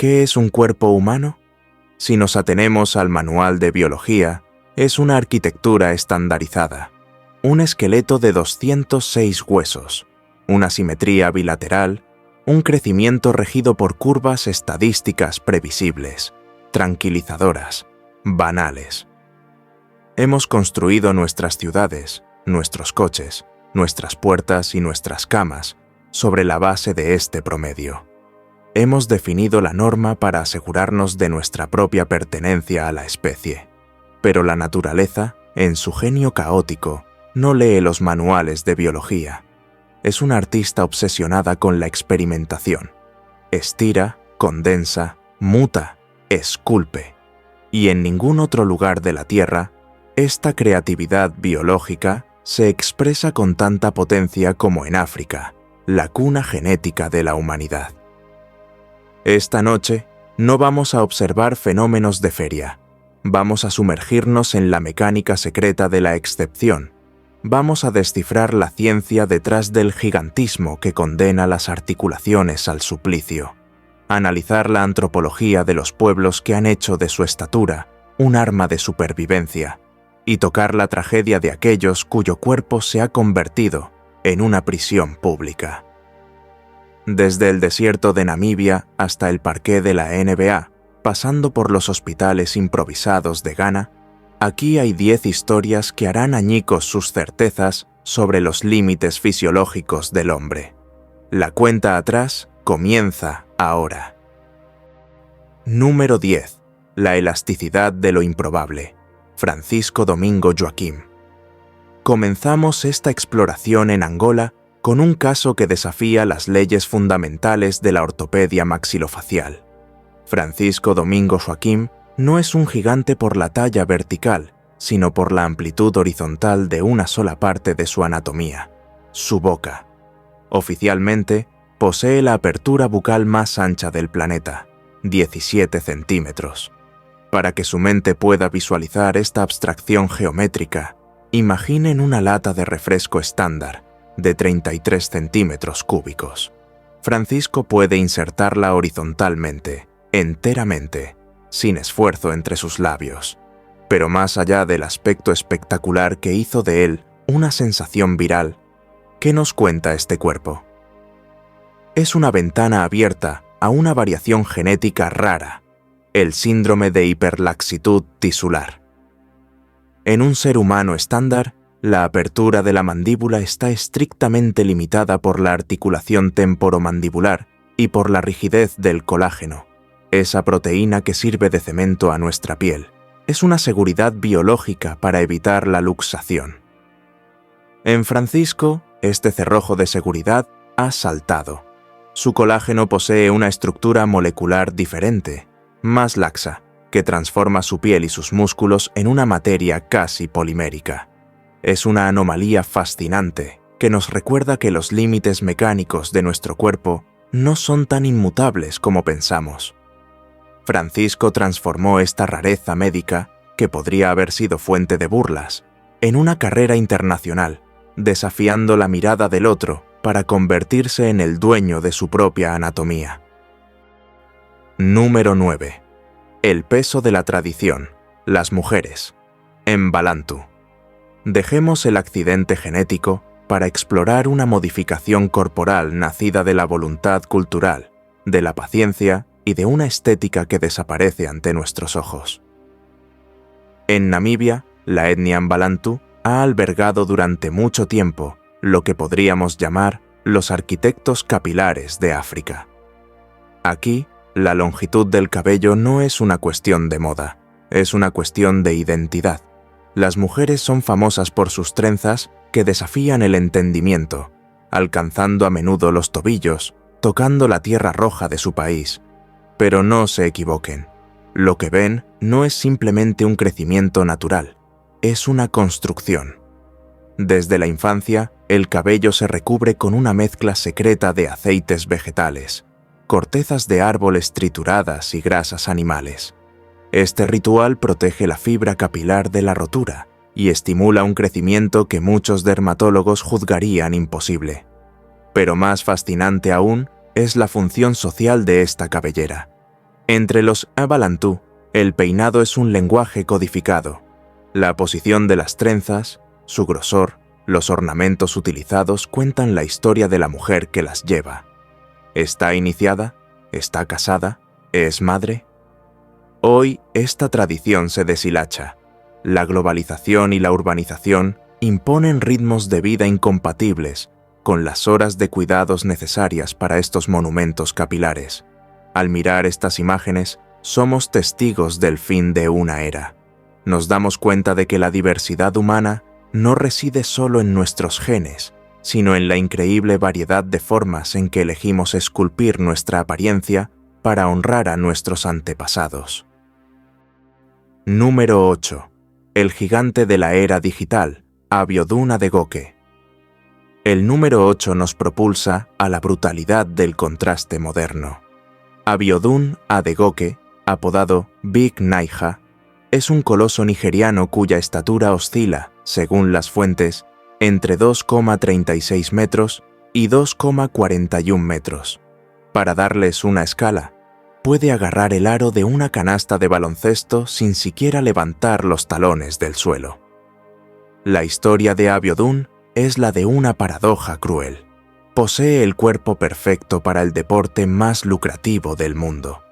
¿Qué es un cuerpo humano? Si nos atenemos al manual de biología, es una arquitectura estandarizada, un esqueleto de 206 huesos, una simetría bilateral, un crecimiento regido por curvas estadísticas previsibles, tranquilizadoras, banales. Hemos construido nuestras ciudades, nuestros coches, nuestras puertas y nuestras camas sobre la base de este promedio. Hemos definido la norma para asegurarnos de nuestra propia pertenencia a la especie. Pero la naturaleza, en su genio caótico, no lee los manuales de biología. Es una artista obsesionada con la experimentación. Estira, condensa, muta, esculpe. Y en ningún otro lugar de la Tierra, esta creatividad biológica se expresa con tanta potencia como en África, la cuna genética de la humanidad. Esta noche no vamos a observar fenómenos de feria. Vamos a sumergirnos en la mecánica secreta de la excepción. Vamos a descifrar la ciencia detrás del gigantismo que condena las articulaciones al suplicio. Analizar la antropología de los pueblos que han hecho de su estatura un arma de supervivencia y tocar la tragedia de aquellos cuyo cuerpo se ha convertido en una prisión pública. Desde el desierto de Namibia hasta el parqué de la NBA, pasando por los hospitales improvisados de Ghana, aquí hay 10 historias que harán añicos sus certezas sobre los límites fisiológicos del hombre. La cuenta atrás comienza ahora. Número 10. La elasticidad de lo improbable. Francisco Domingo Joaquim. Comenzamos esta exploración en Angola con un caso que desafía las leyes fundamentales de la ortopedia maxilofacial. Francisco Domingo Joaquim no es un gigante por la talla vertical, sino por la amplitud horizontal de una sola parte de su anatomía, su boca. Oficialmente, posee la apertura bucal más ancha del planeta, 17 centímetros. Para que su mente pueda visualizar esta abstracción geométrica, imaginen una lata de refresco estándar, de 33 centímetros cúbicos. Francisco puede insertarla horizontalmente, enteramente, sin esfuerzo entre sus labios. Pero más allá del aspecto espectacular que hizo de él una sensación viral, ¿qué nos cuenta este cuerpo? Es una ventana abierta a una variación genética rara, el síndrome de hiperlaxitud tisular. En un ser humano estándar, la apertura de la mandíbula está estrictamente limitada por la articulación temporomandibular y por la rigidez del colágeno, esa proteína que sirve de cemento a nuestra piel. Es una seguridad biológica para evitar la luxación. En Francisco, este cerrojo de seguridad ha saltado. Su colágeno posee una estructura molecular diferente, más laxa, que transforma su piel y sus músculos en una materia casi polimérica. Es una anomalía fascinante que nos recuerda que los límites mecánicos de nuestro cuerpo no son tan inmutables como pensamos. Francisco transformó esta rareza médica, que podría haber sido fuente de burlas, en una carrera internacional, desafiando la mirada del otro para convertirse en el dueño de su propia anatomía. Número 9. El peso de la tradición. Las mujeres. En Balantu. Dejemos el accidente genético para explorar una modificación corporal nacida de la voluntad cultural, de la paciencia y de una estética que desaparece ante nuestros ojos. En Namibia, la etnia Mbalantu ha albergado durante mucho tiempo lo que podríamos llamar los arquitectos capilares de África. Aquí, la longitud del cabello no es una cuestión de moda, es una cuestión de identidad. Las mujeres son famosas por sus trenzas que desafían el entendimiento, alcanzando a menudo los tobillos, tocando la tierra roja de su país. Pero no se equivoquen, lo que ven no es simplemente un crecimiento natural, es una construcción. Desde la infancia, el cabello se recubre con una mezcla secreta de aceites vegetales, cortezas de árboles trituradas y grasas animales. Este ritual protege la fibra capilar de la rotura y estimula un crecimiento que muchos dermatólogos juzgarían imposible. Pero más fascinante aún es la función social de esta cabellera. Entre los Abalantú, el peinado es un lenguaje codificado. La posición de las trenzas, su grosor, los ornamentos utilizados cuentan la historia de la mujer que las lleva. ¿Está iniciada? ¿Está casada? ¿Es madre? Hoy esta tradición se deshilacha. La globalización y la urbanización imponen ritmos de vida incompatibles con las horas de cuidados necesarias para estos monumentos capilares. Al mirar estas imágenes, somos testigos del fin de una era. Nos damos cuenta de que la diversidad humana no reside solo en nuestros genes, sino en la increíble variedad de formas en que elegimos esculpir nuestra apariencia para honrar a nuestros antepasados. Número 8. El gigante de la era digital, Abiodun Adegoke. El número 8 nos propulsa a la brutalidad del contraste moderno. Abiodun Adegoke, apodado Big Naija, es un coloso nigeriano cuya estatura oscila, según las fuentes, entre 2,36 metros y 2,41 metros. Para darles una escala, puede agarrar el aro de una canasta de baloncesto sin siquiera levantar los talones del suelo. La historia de Abiodun es la de una paradoja cruel. Posee el cuerpo perfecto para el deporte más lucrativo del mundo,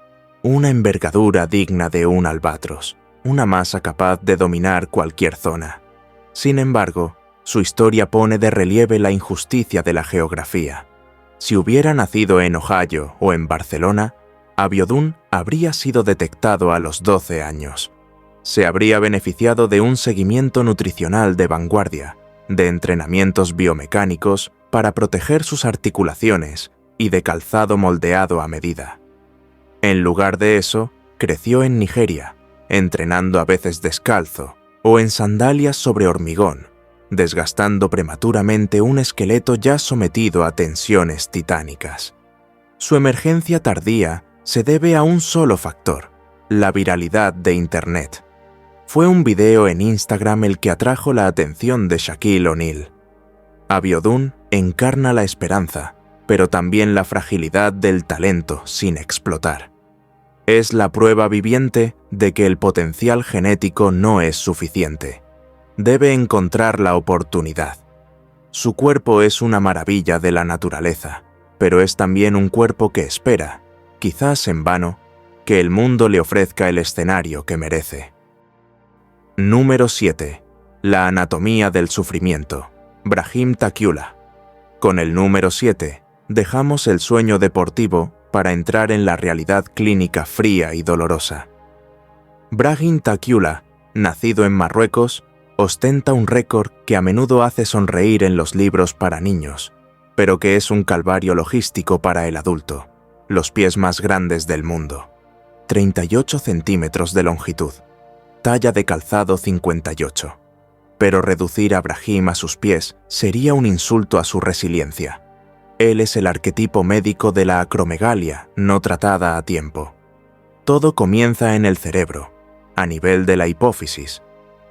una envergadura digna de un albatros, una masa capaz de dominar cualquier zona. Sin embargo, su historia pone de relieve la injusticia de la geografía. Si hubiera nacido en Ohio o en Barcelona, Abiodun habría sido detectado a los 12 años. Se habría beneficiado de un seguimiento nutricional de vanguardia, de entrenamientos biomecánicos para proteger sus articulaciones y de calzado moldeado a medida. En lugar de eso, creció en Nigeria, entrenando a veces descalzo o en sandalias sobre hormigón, desgastando prematuramente un esqueleto ya sometido a tensiones titánicas. Su emergencia tardía se debe a un solo factor: la viralidad de Internet. Fue un video en Instagram el que atrajo la atención de Shaquille O'Neal. Abiodun encarna la esperanza, pero también la fragilidad del talento sin explotar. Es la prueba viviente de que el potencial genético no es suficiente. Debe encontrar la oportunidad. Su cuerpo es una maravilla de la naturaleza, pero es también un cuerpo que espera, quizás en vano, que el mundo le ofrezca el escenario que merece. Número 7. La anatomía del sufrimiento, Brahim Takyula. Con el número 7, dejamos el sueño deportivo para entrar en la realidad clínica fría y dolorosa. Brahim Takyula, nacido en Marruecos, ostenta un récord que a menudo hace sonreír en los libros para niños, pero que es un calvario logístico para el adulto: los pies más grandes del mundo, 38 centímetros de longitud, talla de calzado 58. Pero reducir a Brahim a sus pies sería un insulto a su resiliencia. Él es el arquetipo médico de la acromegalia no tratada a tiempo. Todo comienza en el cerebro, a nivel de la hipófisis.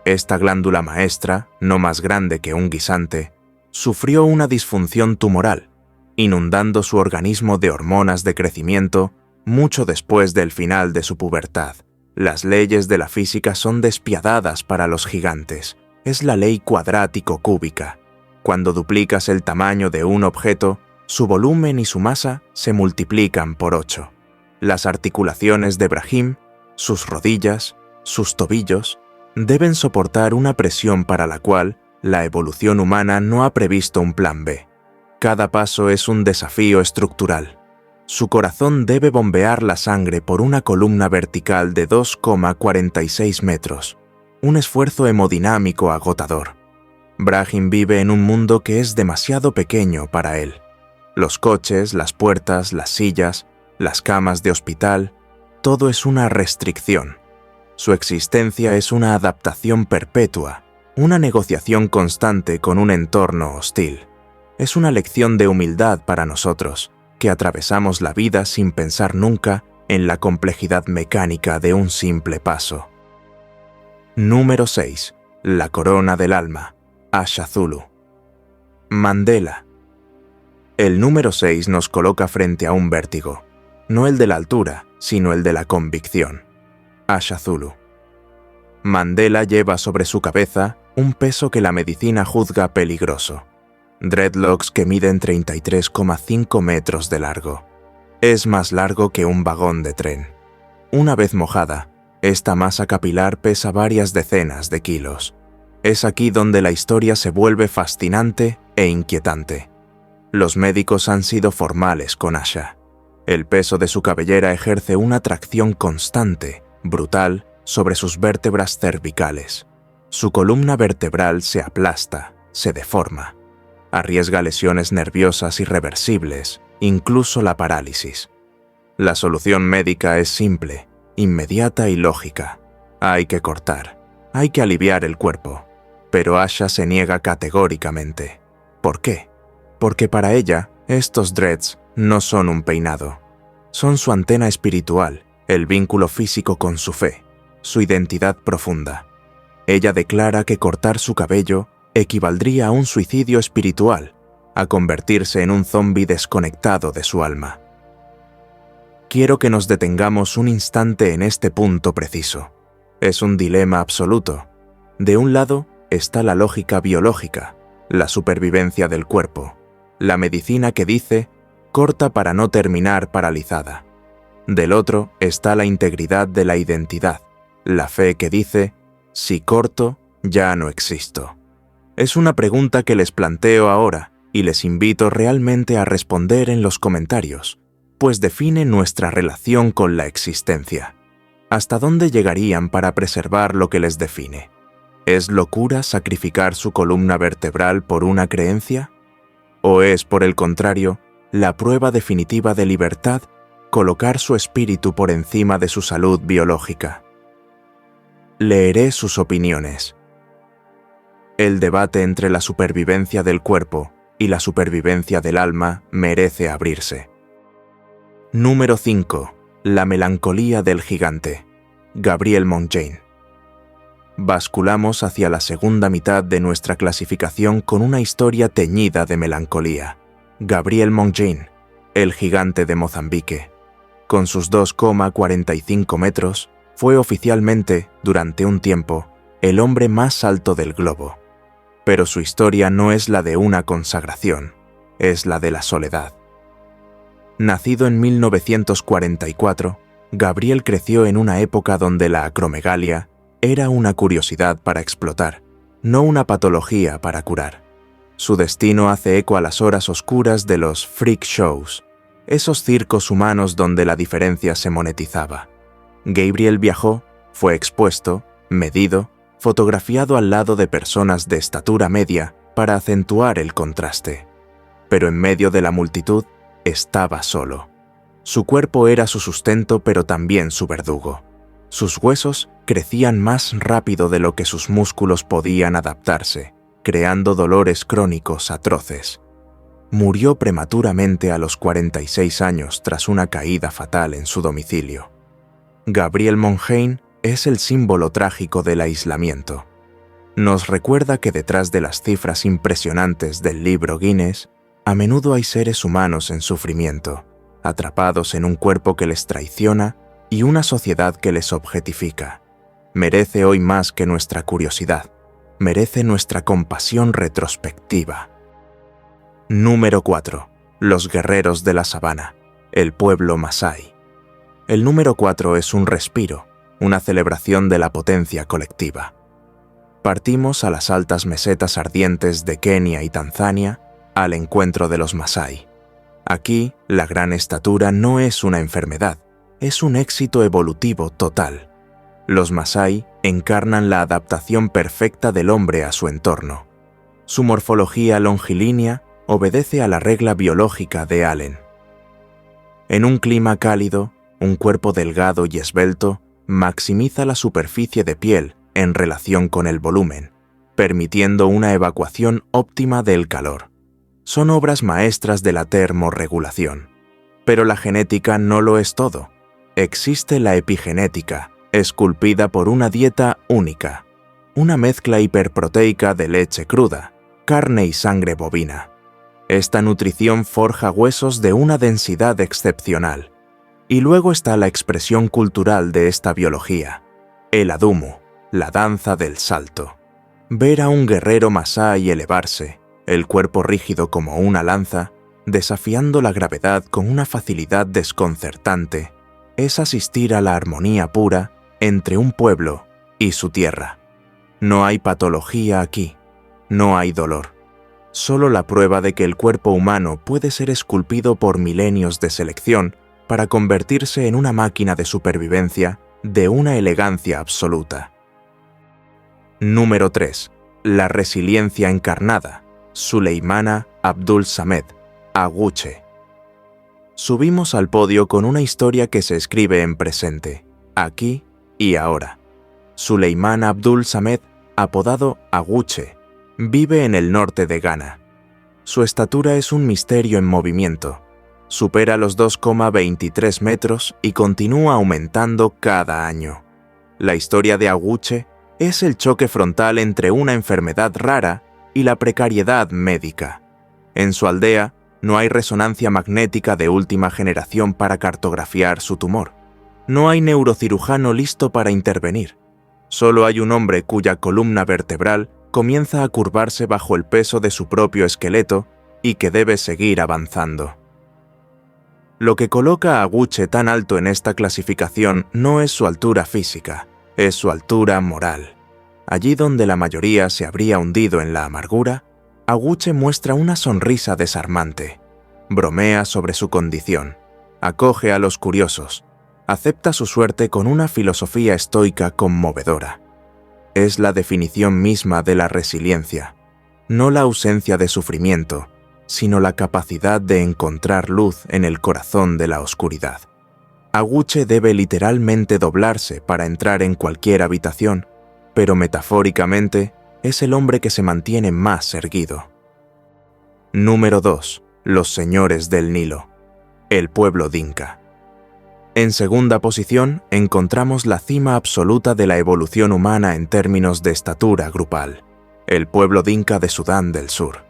Esta glándula maestra, no más grande que un guisante, sufrió una disfunción tumoral, inundando su organismo de hormonas de crecimiento mucho después del final de su pubertad. Las leyes de la física son despiadadas para los gigantes. Es la ley cuadrático-cúbica. Cuando duplicas el tamaño de un objeto, su volumen y su masa se multiplican por 8. Las articulaciones de Brahim, sus rodillas, sus tobillos, deben soportar una presión para la cual la evolución humana no ha previsto un plan B. Cada paso es un desafío estructural. Su corazón debe bombear la sangre por una columna vertical de 2,46 metros. Un esfuerzo hemodinámico agotador. Brahim vive en un mundo que es demasiado pequeño para él. Los coches, las puertas, las sillas, las camas de hospital, todo es una restricción. Su existencia es una adaptación perpetua, una negociación constante con un entorno hostil. Es una lección de humildad para nosotros, que atravesamos la vida sin pensar nunca en la complejidad mecánica de un simple paso. Número 6. La corona del alma, Asha Zulu. Mandela. El número 6 nos coloca frente a un vértigo, no el de la altura, sino el de la convicción. Asha Zulu. Mandela lleva sobre su cabeza un peso que la medicina juzga peligroso. Dreadlocks que miden 33,5 metros de largo. Es más largo que un vagón de tren. Una vez mojada, esta masa capilar pesa varias decenas de kilos. Es aquí donde la historia se vuelve fascinante e inquietante. Los médicos han sido formales con Asha. El peso de su cabellera ejerce una tracción constante, brutal, sobre sus vértebras cervicales. Su columna vertebral se aplasta, se deforma. Arriesga lesiones nerviosas irreversibles, incluso la parálisis. La solución médica es simple, inmediata y lógica. Hay que cortar, hay que aliviar el cuerpo. Pero Asha se niega categóricamente. ¿Por qué? Porque para ella, estos dreads no son un peinado. Son su antena espiritual, el vínculo físico con su fe, su identidad profunda. Ella declara que cortar su cabello equivaldría a un suicidio espiritual, a convertirse en un zombi desconectado de su alma. Quiero que nos detengamos un instante en este punto preciso. Es un dilema absoluto. De un lado está la lógica biológica, la supervivencia del cuerpo, la medicina que dice, corta para no terminar paralizada. Del otro está la integridad de la identidad, la fe que dice, si corto, ya no existo. Es una pregunta que les planteo ahora y les invito realmente a responder en los comentarios, pues define nuestra relación con la existencia. ¿Hasta dónde llegarían para preservar lo que les define? ¿Es locura sacrificar su columna vertebral por una creencia? ¿O es, por el contrario, la prueba definitiva de libertad colocar su espíritu por encima de su salud biológica? Leeré sus opiniones. El debate entre la supervivencia del cuerpo y la supervivencia del alma merece abrirse. Número 5. La melancolía del gigante. Gabriel Montaigne. Basculamos hacia la segunda mitad de nuestra clasificación con una historia teñida de melancolía. Gabriel Montaigne, el gigante de Mozambique. Con sus 2,45 metros, fue oficialmente, durante un tiempo, el hombre más alto del globo. Pero su historia no es la de una consagración, es la de la soledad. Nacido en 1944, Gabriel creció en una época donde la acromegalia era una curiosidad para explotar, no una patología para curar. Su destino hace eco a las horas oscuras de los freak shows, esos circos humanos donde la diferencia se monetizaba. Gabriel viajó, fue expuesto, medido, fotografiado al lado de personas de estatura media para acentuar el contraste. Pero en medio de la multitud estaba solo. Su cuerpo era su sustento, pero también su verdugo. Sus huesos crecían más rápido de lo que sus músculos podían adaptarse, creando dolores crónicos atroces. Murió prematuramente a los 46 años tras una caída fatal en su domicilio. Gabriel Montaigne es el símbolo trágico del aislamiento. Nos recuerda que detrás de las cifras impresionantes del libro Guinness, a menudo hay seres humanos en sufrimiento, atrapados en un cuerpo que les traiciona y una sociedad que les objetifica. Merece hoy más que nuestra curiosidad, merece nuestra compasión retrospectiva. Número 4. Los guerreros de la sabana, el pueblo masái. El número 4 es un respiro, una celebración de la potencia colectiva. Partimos a las altas mesetas ardientes de Kenia y Tanzania al encuentro de los masái. Aquí, la gran estatura no es una enfermedad, es un éxito evolutivo total. Los masái encarnan la adaptación perfecta del hombre a su entorno. Su morfología longilínea obedece a la regla biológica de Allen. En un clima cálido, un cuerpo delgado y esbelto maximiza la superficie de piel en relación con el volumen, permitiendo una evacuación óptima del calor. Son obras maestras de la termorregulación. Pero la genética no lo es todo. Existe la epigenética, esculpida por una dieta única, una mezcla hiperproteica de leche cruda, carne y sangre bovina. Esta nutrición forja huesos de una densidad excepcional. Y luego está la expresión cultural de esta biología, el adumu, la danza del salto. Ver a un guerrero masái elevarse, el cuerpo rígido como una lanza, desafiando la gravedad con una facilidad desconcertante, es asistir a la armonía pura entre un pueblo y su tierra. No hay patología aquí, no hay dolor. Solo la prueba de que el cuerpo humano puede ser esculpido por milenios de selección para convertirse en una máquina de supervivencia de una elegancia absoluta. Número 3. La resiliencia encarnada. Suleimana Abdul Samed, Aguche. Subimos al podio con una historia que se escribe en presente, aquí y ahora. Suleimana Abdul Samed, apodado Aguche, vive en el norte de Ghana. Su estatura es un misterio en movimiento. Supera los 2,23 metros y continúa aumentando cada año. La historia de Aguche es el choque frontal entre una enfermedad rara y la precariedad médica. En su aldea no hay resonancia magnética de última generación para cartografiar su tumor. No hay neurocirujano listo para intervenir. Solo hay un hombre cuya columna vertebral comienza a curvarse bajo el peso de su propio esqueleto y que debe seguir avanzando. Lo que coloca a Aguche tan alto en esta clasificación no es su altura física, es su altura moral. Allí donde la mayoría se habría hundido en la amargura, Aguche muestra una sonrisa desarmante, bromea sobre su condición, acoge a los curiosos, acepta su suerte con una filosofía estoica conmovedora. Es la definición misma de la resiliencia, no la ausencia de sufrimiento, sino la capacidad de encontrar luz en el corazón de la oscuridad. Aguche debe literalmente doblarse para entrar en cualquier habitación, pero metafóricamente es el hombre que se mantiene más erguido. Número 2. Los señores del Nilo. El pueblo dinka. En segunda posición encontramos la cima absoluta de la evolución humana en términos de estatura grupal, el pueblo dinka de Sudán del Sur.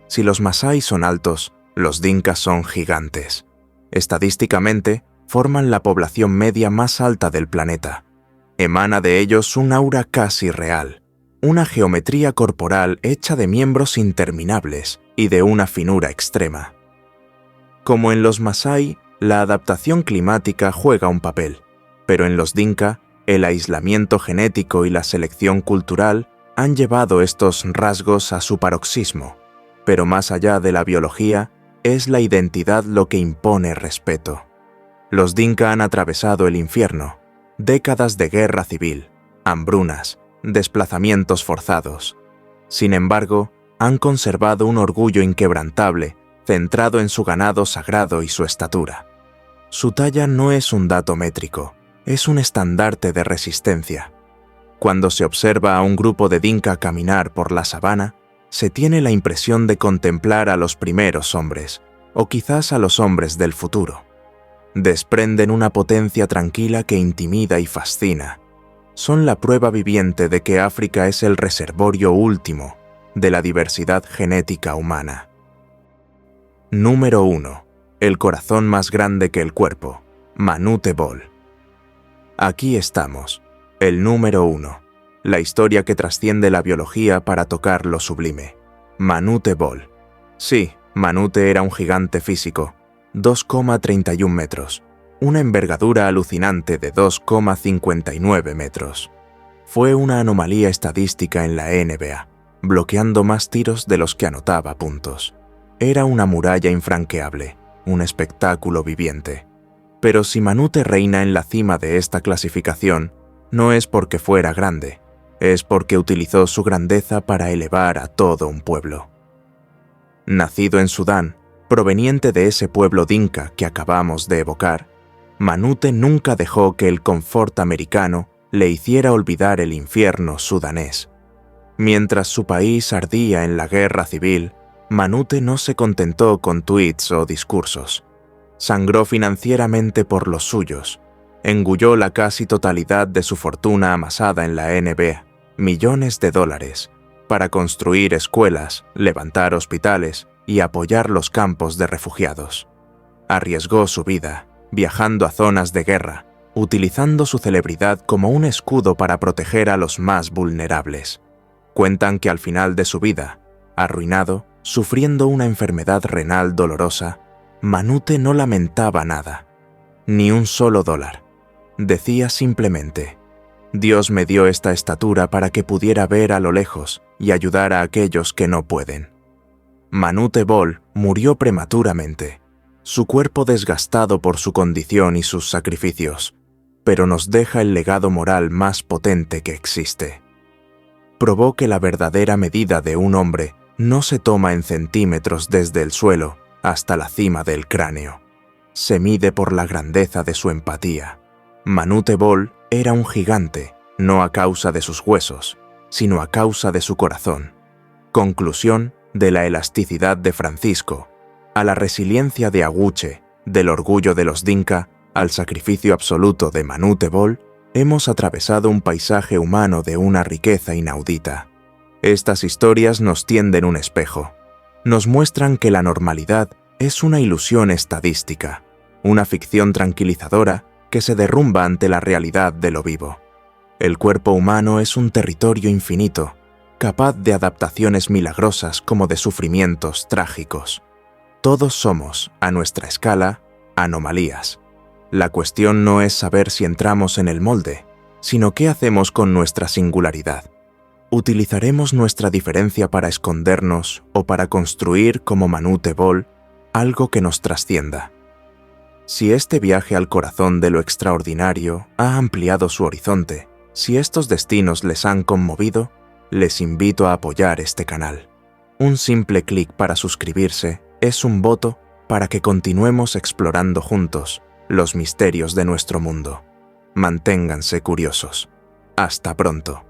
Si los masái son altos, los dinkas son gigantes. Estadísticamente, forman la población media más alta del planeta. Emana de ellos un aura casi real, una geometría corporal hecha de miembros interminables y de una finura extrema. Como en los masái, la adaptación climática juega un papel, pero en los dinka, el aislamiento genético y la selección cultural han llevado estos rasgos a su paroxismo. Pero más allá de la biología, es la identidad lo que impone respeto. Los dinka han atravesado el infierno, décadas de guerra civil, hambrunas, desplazamientos forzados. Sin embargo, han conservado un orgullo inquebrantable, centrado en su ganado sagrado y su estatura. Su talla no es un dato métrico, es un estandarte de resistencia. Cuando se observa a un grupo de dinka caminar por la sabana, se tiene la impresión de contemplar a los primeros hombres, o quizás a los hombres del futuro. Desprenden una potencia tranquila que intimida y fascina. Son la prueba viviente de que África es el reservorio último de la diversidad genética humana. Número 1. El corazón más grande que el cuerpo. Manute Bol. Aquí estamos, el número 1. La historia que trasciende la biología para tocar lo sublime. Manute Bol. Sí, Manute era un gigante físico, 2,31 metros, una envergadura alucinante de 2,59 metros. Fue una anomalía estadística en la NBA, bloqueando más tiros de los que anotaba puntos. Era una muralla infranqueable, un espectáculo viviente. Pero si Manute reina en la cima de esta clasificación, no es porque fuera grande, es porque utilizó su grandeza para elevar a todo un pueblo. Nacido en Sudán, proveniente de ese pueblo dinka que acabamos de evocar, Manute nunca dejó que el confort americano le hiciera olvidar el infierno sudanés. Mientras su país ardía en la guerra civil, Manute no se contentó con tweets o discursos. Sangró financieramente por los suyos, engulló la casi totalidad de su fortuna amasada en la NBA, millones de dólares, para construir escuelas, levantar hospitales y apoyar los campos de refugiados. Arriesgó su vida, viajando a zonas de guerra, utilizando su celebridad como un escudo para proteger a los más vulnerables. Cuentan que al final de su vida, arruinado, sufriendo una enfermedad renal dolorosa, Manute no lamentaba nada, ni un solo dólar. Decía simplemente: Dios me dio esta estatura para que pudiera ver a lo lejos y ayudar a aquellos que no pueden. Manute Bol murió prematuramente, su cuerpo desgastado por su condición y sus sacrificios, pero nos deja el legado moral más potente que existe. Probó que la verdadera medida de un hombre no se toma en centímetros desde el suelo hasta la cima del cráneo. Se mide por la grandeza de su empatía. Manute Bol era un gigante, no a causa de sus huesos, sino a causa de su corazón. Conclusión de la elasticidad de Francisco, a la resiliencia de Aguche, del orgullo de los Dinka, al sacrificio absoluto de Manute Bol, hemos atravesado un paisaje humano de una riqueza inaudita. Estas historias nos tienden un espejo. Nos muestran que la normalidad es una ilusión estadística, una ficción tranquilizadora que se derrumba ante la realidad de lo vivo. El cuerpo humano es un territorio infinito, capaz de adaptaciones milagrosas como de sufrimientos trágicos. Todos somos, a nuestra escala, anomalías. La cuestión no es saber si entramos en el molde, sino qué hacemos con nuestra singularidad. ¿Utilizaremos nuestra diferencia para escondernos o para construir, como Manute Bol, algo que nos trascienda? Si este viaje al corazón de lo extraordinario ha ampliado su horizonte, si estos destinos les han conmovido, les invito a apoyar este canal. Un simple clic para suscribirse es un voto para que continuemos explorando juntos los misterios de nuestro mundo. Manténganse curiosos. Hasta pronto.